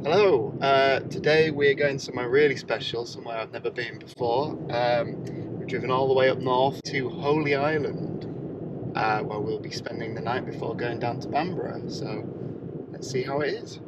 Hello, today we're going somewhere really special, somewhere I've never been before. We've driven all the way up north to Holy Island, where we'll be spending the night before going down to Bamburgh, so let's see how it is.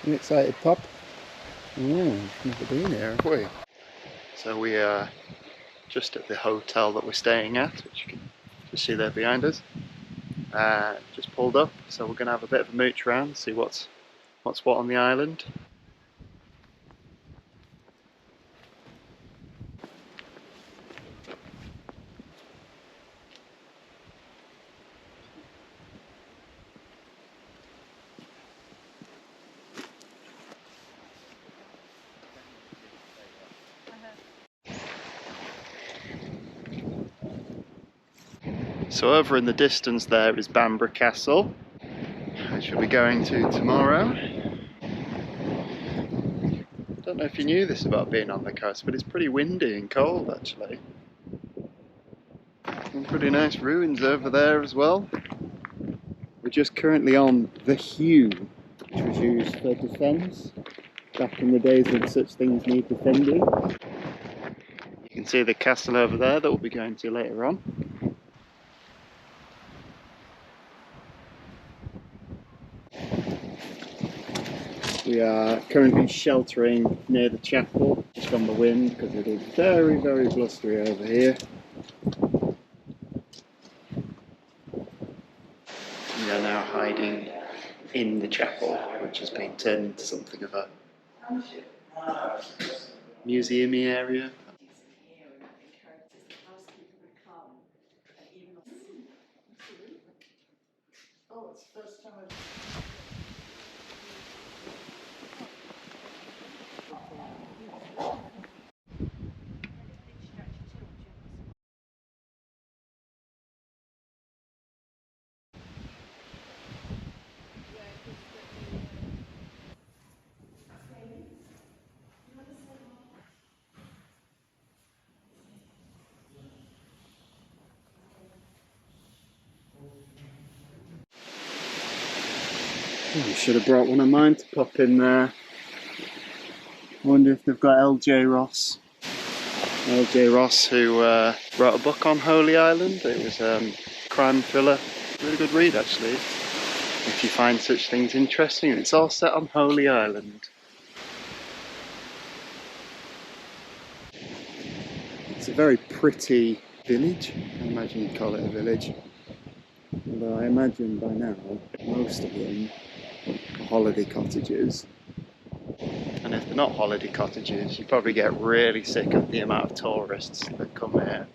You excited, Pop? Yeah, never been here, have we? So we are just at the hotel that we're staying at, which you can just see there behind us. Just pulled up, so we're going to have a bit of a mooch around, see what's what on the island. So over in the distance there is Bamburgh Castle, which we'll be going to tomorrow. I don't know if you knew this about being on the coast, but it's pretty windy and cold actually. Some pretty nice ruins over there as well. We're just currently on the Hugh, which was used for defence back in the days when such things need defending. You can see the castle over there that we'll be going to later on. We are currently sheltering near the chapel, just from the wind, because it is very, very blustery over here. We are now hiding in the chapel, which has been turned into something of a museum-y area. Oh, it's the first time I should have brought one of mine to pop in there. I wonder if they've got LJ Ross. LJ Ross, who wrote a book on Holy Island. It was a crime thriller. Really good read actually, if you find such things interesting. It's all set on Holy Island. It's a very pretty village. I imagine you'd call it a village. Although I imagine by now most of them are holiday cottages. And if they're not holiday cottages, you probably get really sick of the amount of tourists that come here.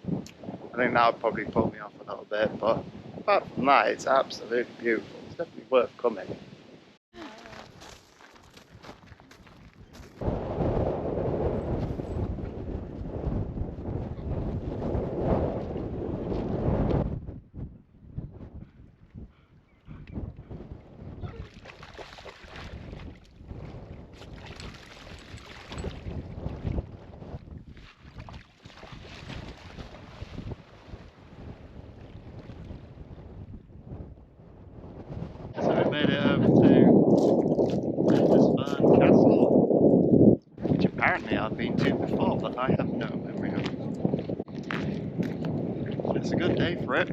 I think that would probably put me off a little bit, but apart from that, it's absolutely beautiful. It's definitely worth coming. Made it over to Lindisfarne Castle, which apparently I've been to before, but I have no memory of. It's a good day for it.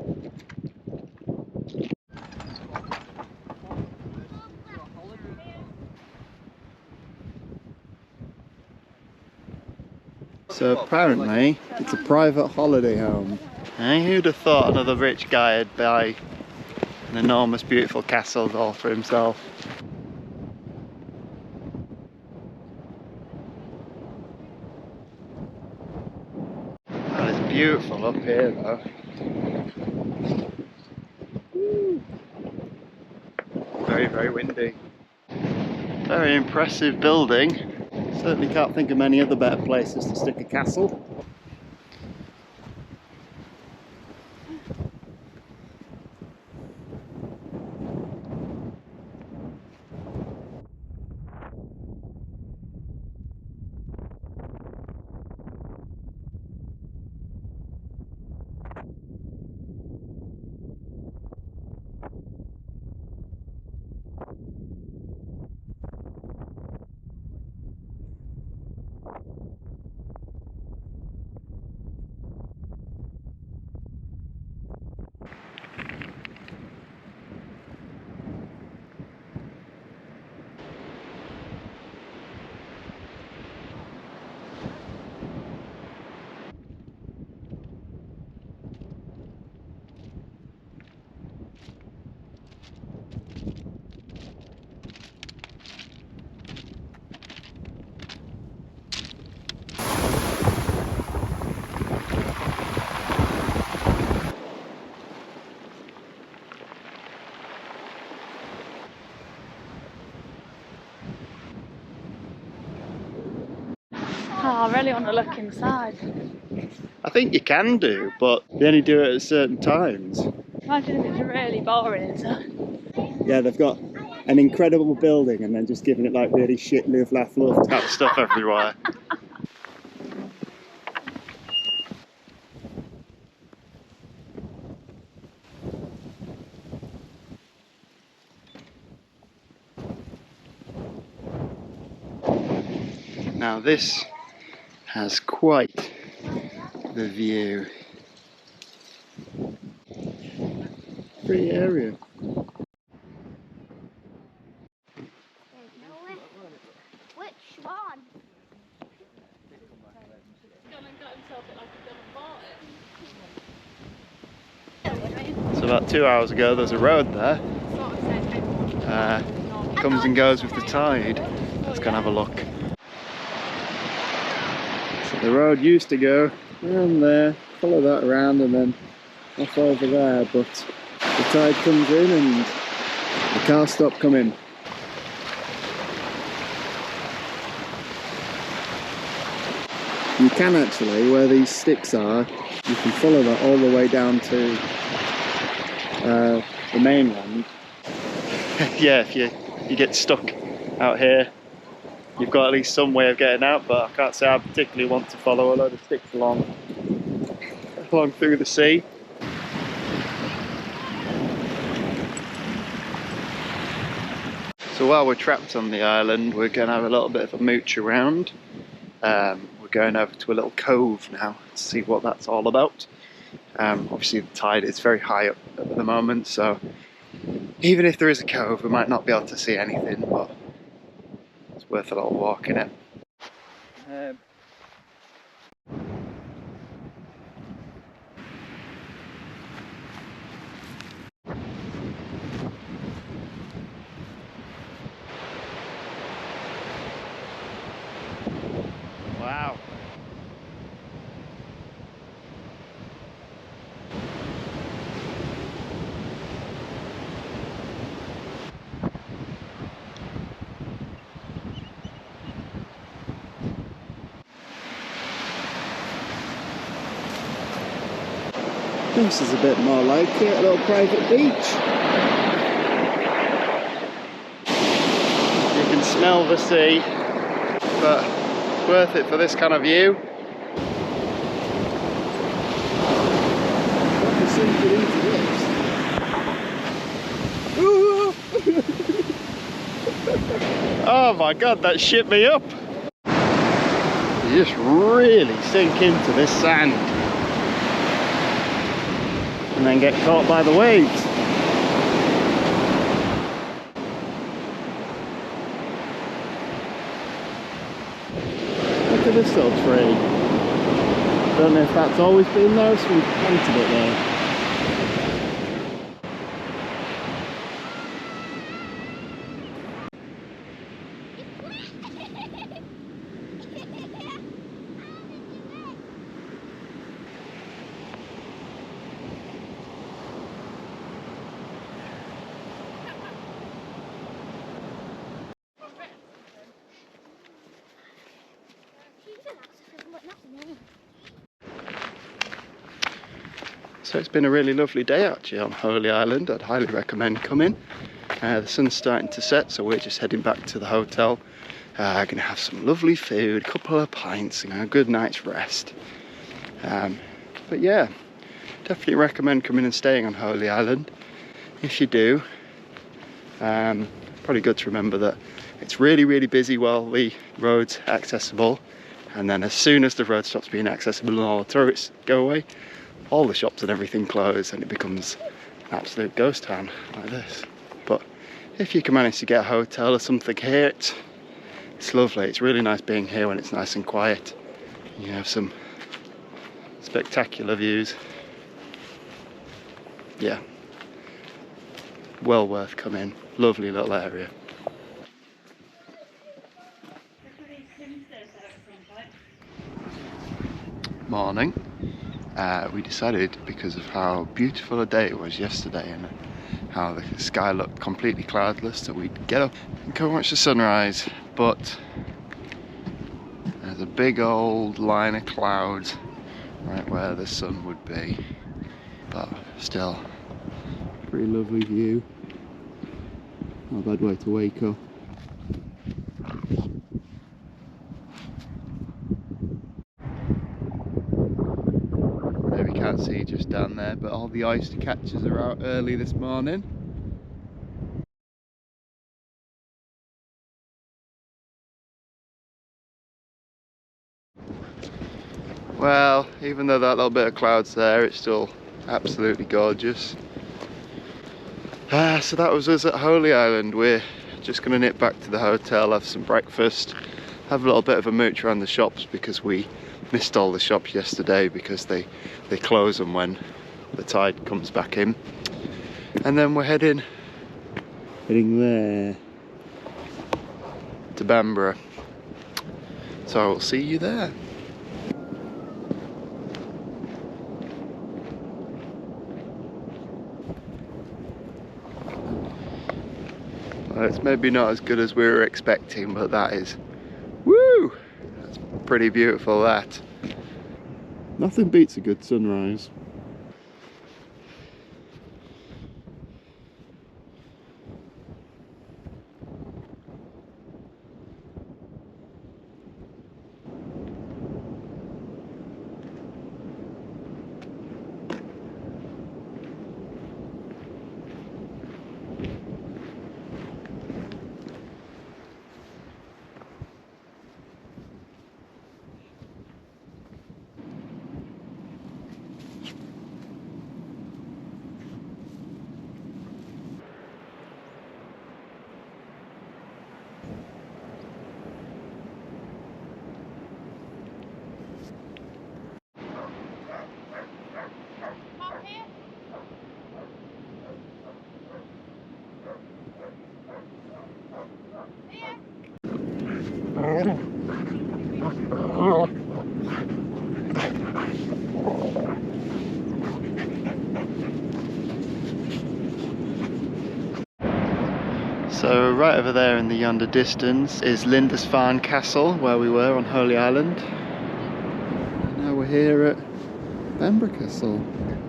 So apparently it's a private holiday home. Hey, who'd have thought another rich guy would buy an enormous beautiful castle all for himself? Well, it's beautiful up here though. Very, very windy. Very impressive building. Certainly can't think of many other better places to stick a castle. really want to look inside. I think you can do, but they only do it at certain times. Imagine if it's really boring inside. Yeah, they've got an incredible building and then just giving it like really shit live, laugh, love type stuff everywhere. Now this has quite the view. Pretty area. Which one? So about 2 hours ago there's a road there. Comes and goes with the tide. Let's go and have a look. So the road used to go around there, follow that around and then off over there, but the tide comes in and the cars stop coming. You can actually, where these sticks are, you can follow that all the way down to the mainland. Yeah, if you get stuck out here, you've got at least some way of getting out, but I can't say I particularly want to follow a load of sticks along through the sea. So while we're trapped on the island, we're going to have a little bit of a mooch around. We're going over to a little cove now to see what that's all about. Obviously the tide is very high up at the moment, so even if there is a cove we might not be able to see anything, but it's worth a little walk in it. Wow. This is a bit more like a little private beach. You can smell the sea, but it's worth it for this kind of view. Oh my god, that shit me up! You just really sink into this sand and then get caught by the waves. Look at this little tree. Don't know if that's always been there, so we've planted it there. So it's been a really lovely day actually on Holy Island. I'd highly recommend coming. The sun's starting to set, so we're just heading back to the hotel. Gonna have some lovely food, a couple of pints, and a good night's rest. But yeah, definitely recommend coming and staying on Holy Island. If you do, probably good to remember that it's really, really busy while the road's accessible, and then as soon as the road stops being accessible and all the tourists go away, all the shops and everything close and it becomes an absolute ghost town like this. But if you can manage to get a hotel or something here, it's lovely. It's really nice being here when it's nice and quiet. You have some spectacular views. Yeah, well worth coming. Lovely little area. Morning. We decided, because of how beautiful a day it was yesterday and how the sky looked completely cloudless, that we'd get up and go watch the sunrise. But there's a big old line of clouds right where the sun would be, but still pretty lovely view. Not a bad way to wake up. Maybe can't see just down there, but all the oyster catchers are out early this morning. Well, even though that little bit of cloud's there, it's still absolutely gorgeous. So that was us at Holy Island. We're just going to nip back to the hotel, have some breakfast, have a little bit of a mooch around the shops because we missed all the shops yesterday because they close them when the tide comes back in. And then we're heading there to Bamburgh. So I will see you there. Well, it's maybe not as good as we were expecting, but that is, woo! That's pretty beautiful, that. Nothing beats a good sunrise. So right over there in the yonder distance is Lindisfarne Castle, where we were on Holy Island. And now we're here at Bamburgh Castle,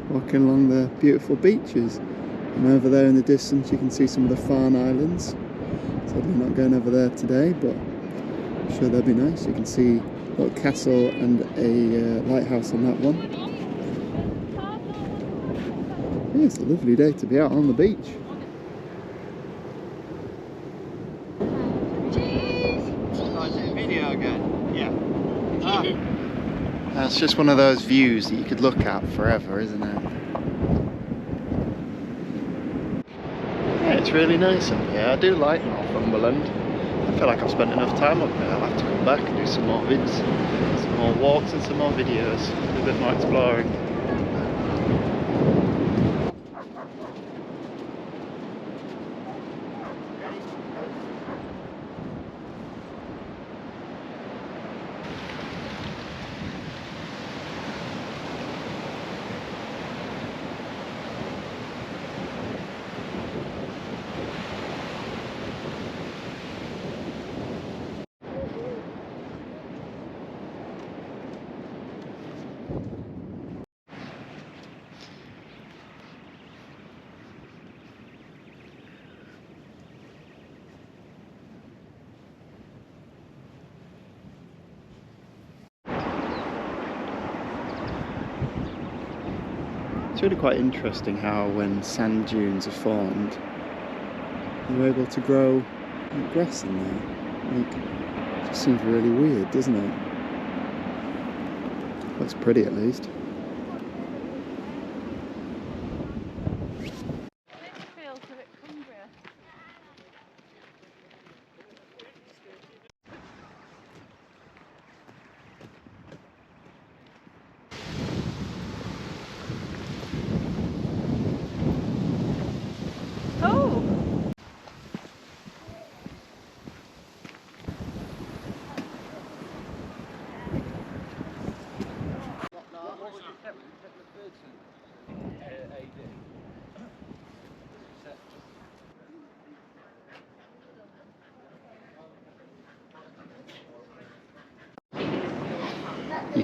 walking along the beautiful beaches. And over there in the distance you can see some of the Farne Islands. Sadly not going over there today, but I'm sure they'll be nice. You can see a little castle and a lighthouse on that one. Yeah, it's a lovely day to be out on the beach. Video again? Yeah. That's just one of those views that you could look at forever, isn't it? Yeah, it's really nice up here. I do like Northumberland. I feel like I've spent enough time up there. I'll have to come back and do some more vids, some more walks and some more videos, do a bit more exploring. It's really quite interesting how when sand dunes are formed, you're able to grow grass in there. Like, it just seems really weird, doesn't it? Looks pretty at least.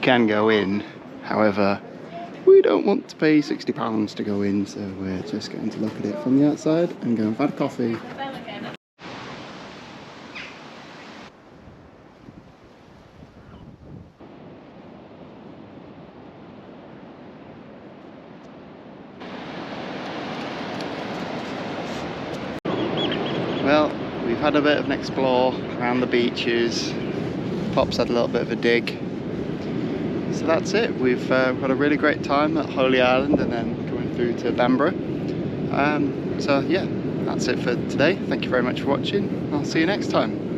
can go in, however, we don't want to pay £60 to go in, so we're just going to look at it from the outside and go and find a coffee. Well, we've had a bit of an explore around the beaches. Pop's had a little bit of a dig. So that's it. We've got a really great time at Holy Island and then going through to Bamburgh. So yeah, that's it for today. Thank you very much for watching. I'll see you next time.